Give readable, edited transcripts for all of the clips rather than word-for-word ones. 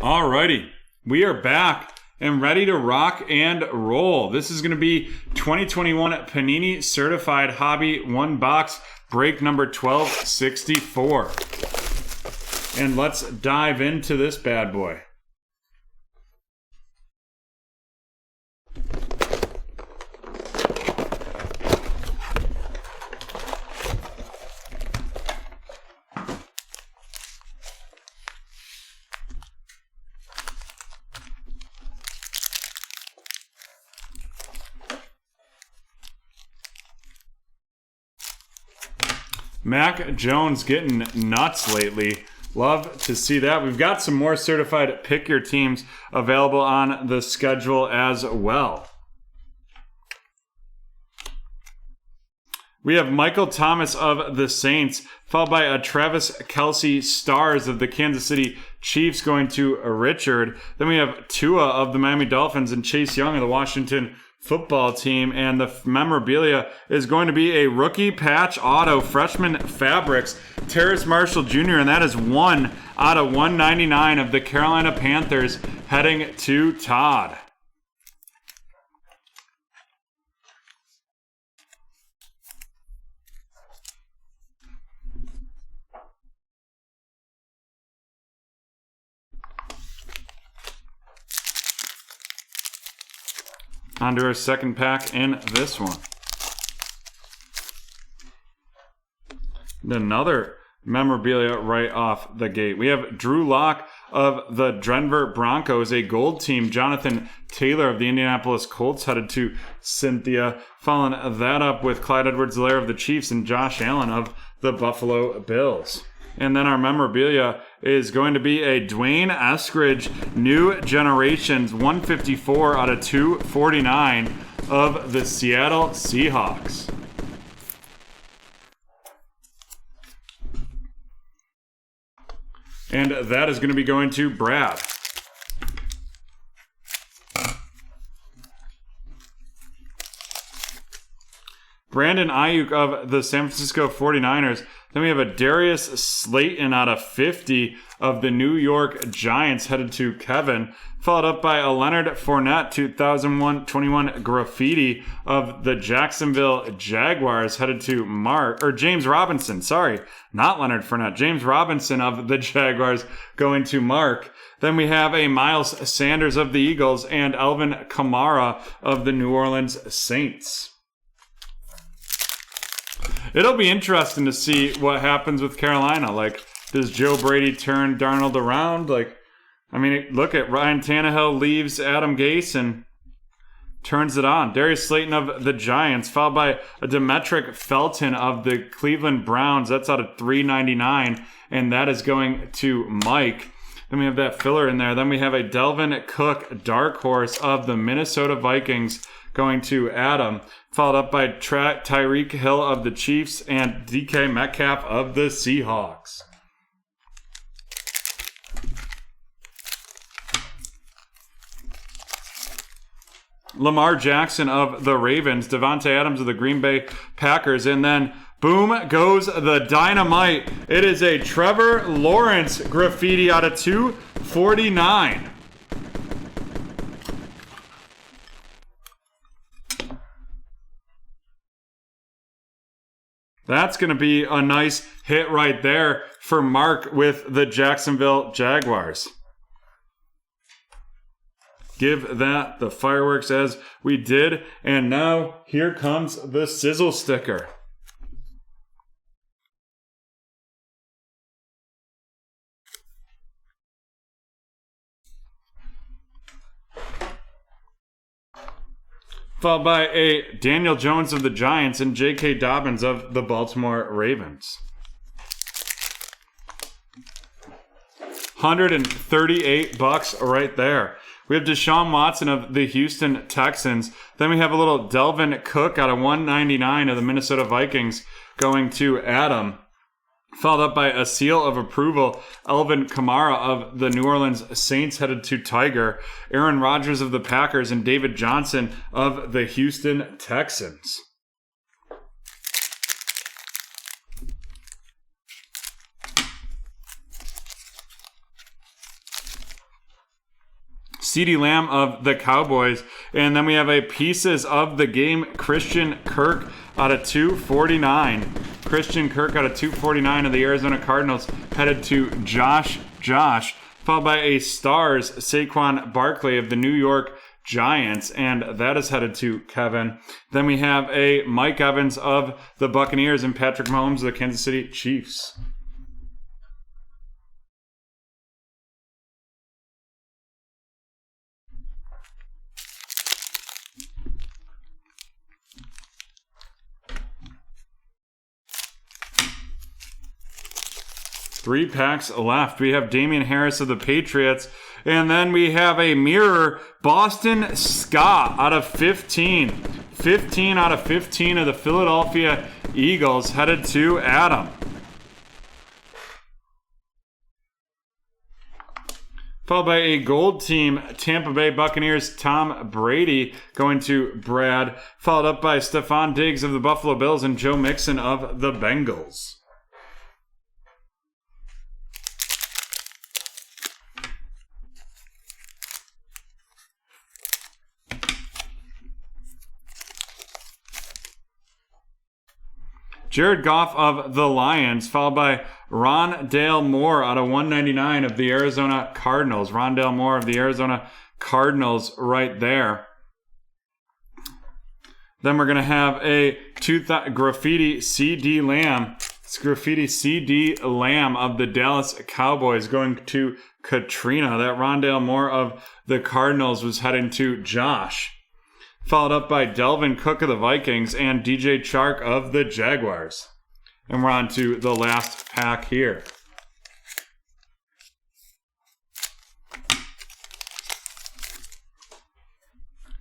Alrighty, we are back and ready to rock and roll. This is going to be 2021 Panini Certified Hobby 1 box break number 1264. And let's dive into this bad boy. Mac Jones getting nuts lately. Love to see that. We've got some more certified pick your teams available on the schedule as well. We have Michael Thomas of the Saints, followed by a Travis Kelce Stars of the Kansas City Chiefs going to Richard. Then we have Tua of the Miami Dolphins and Chase Young of the Washington Football Team. And the memorabilia is going to be a rookie patch auto freshman fabrics, Terrace Marshall Jr. And that is 1 out of 199 of the Carolina Panthers heading to Todd. On to our second pack in this one. Another memorabilia right off the gate. We have Drew Lock of the Denver Broncos, a gold team. Jonathan Taylor of the Indianapolis Colts headed to Cynthia. Following that up with Clyde Edwards-Helaire of the Chiefs and Josh Allen of the Buffalo Bills. And then our memorabilia is going to be a Dwayne Eskridge New Generations 154 out of 249 of the Seattle Seahawks. And that is going to be going to Brad. Brandon Ayuk of the San Francisco 49ers. Then we have a Darius Slayton out of 50 of the New York Giants headed to Kevin. Followed up by a Leonard Fournette 2021 graffiti of the Jacksonville Jaguars headed to James Robinson. Sorry, not Leonard Fournette. James Robinson of the Jaguars going to Mark. Then we have a Miles Sanders of the Eagles and Alvin Kamara of the New Orleans Saints. It'll be interesting to see what happens with Carolina. Like, does Joe Brady turn Darnold around? Look at Ryan Tannehill leaves Adam Gase and turns it on. Darius Slayton of the Giants, followed by a Demetric Felton of the Cleveland Browns. That's out of $3.99, and that is going to Mike. Then we have that filler in there. Then we have a Delvin Cook Dark Horse of the Minnesota Vikings going to Adam, followed up by Tyreek Hill of the Chiefs and DK Metcalf of the Seahawks. Lamar Jackson of the Ravens, Devontae Adams of the Green Bay Packers, and then boom goes the dynamite. It is a Trevor Lawrence graffiti out of 249. That's going to be a nice hit right there for Mark with the Jacksonville Jaguars. Give that the fireworks as we did. And now here comes the sizzle sticker. Followed by a Daniel Jones of the Giants and J.K. Dobbins of the Baltimore Ravens. $138 right there. We have Deshaun Watson of the Houston Texans. Then we have a little Delvin Cook out of $199 of the Minnesota Vikings going to Adam. Followed up by a seal of approval, Alvin Kamara of the New Orleans Saints headed to Tiger, Aaron Rodgers of the Packers, and David Johnson of the Houston Texans. CeeDee Lamb of the Cowboys. And then we have a Pieces of the Game Christian Kirk out of 249. Christian Kirk out of 249 of the Arizona Cardinals, headed to Josh, followed by a Stars Saquon Barkley of the New York Giants, and that is headed to Kevin. Then we have a Mike Evans of the Buccaneers and Patrick Mahomes of the Kansas City Chiefs. Three packs left. We have Damian Harris of the Patriots. And then we have a mirror, Boston Scott out of 15. 15 out of 15 of the Philadelphia Eagles, headed to Adam. Followed by a gold team, Tampa Bay Buccaneers, Tom Brady, going to Brad. Followed up by Stephon Diggs of the Buffalo Bills and Joe Mixon of the Bengals. Jared Goff of the Lions, followed by Rondale Moore out of 199 of the Arizona Cardinals. Rondale Moore of the Arizona Cardinals right there. Then we're going to have a graffiti CD Lamb. It's graffiti CD Lamb of the Dallas Cowboys going to Katrina. That Rondale Moore of the Cardinals was heading to Josh. Followed up by Delvin Cook of the Vikings and DJ Chark of the Jaguars. And we're on to the last pack here.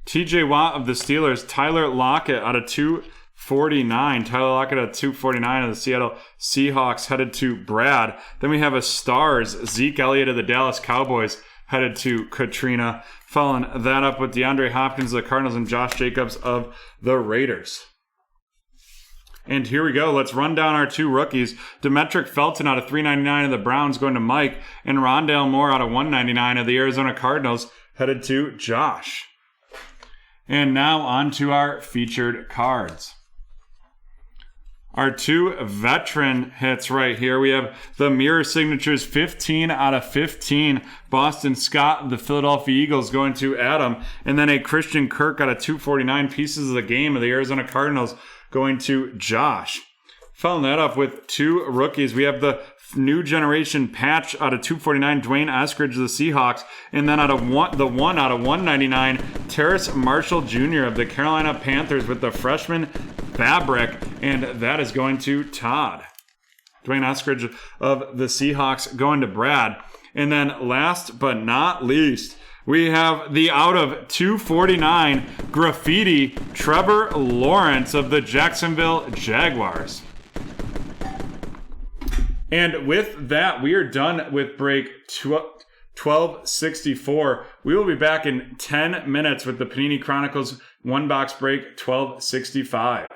TJ Watt of the Steelers, Tyler Lockett out of 249. Tyler Lockett out of 249 of the Seattle Seahawks, headed to Brad. Then we have a Stars, Zeke Elliott of the Dallas Cowboys, headed to Katrina. Following that up with DeAndre Hopkins of the Cardinals and Josh Jacobs of the Raiders. And here we go. Let's run down our two rookies. Demetric Felton out of 399 of the Browns going to Mike, and Rondale Moore out of 199 of the Arizona Cardinals, headed to Josh. And now on to our featured cards. Our two veteran hits right here. We have the mirror signatures, 15 out of 15. Boston Scott of the Philadelphia Eagles going to Adam. And then a Christian Kirk out of 249 pieces of the game of the Arizona Cardinals going to Josh. Following that up with two rookies, we have the new generation patch out of 249, Dwayne Eskridge of the Seahawks, and then out of the one out of 199, Terrace Marshall Jr. of the Carolina Panthers with the freshman fabric, and that is going to Todd. Dwayne Eskridge of the Seahawks going to Brad. And then last but not least, we have the out of 249 graffiti Trevor Lawrence of the Jacksonville Jaguars. And with that, we are done with break 1264. We will be back in 10 minutes with the Panini Chronicles one box break 1265.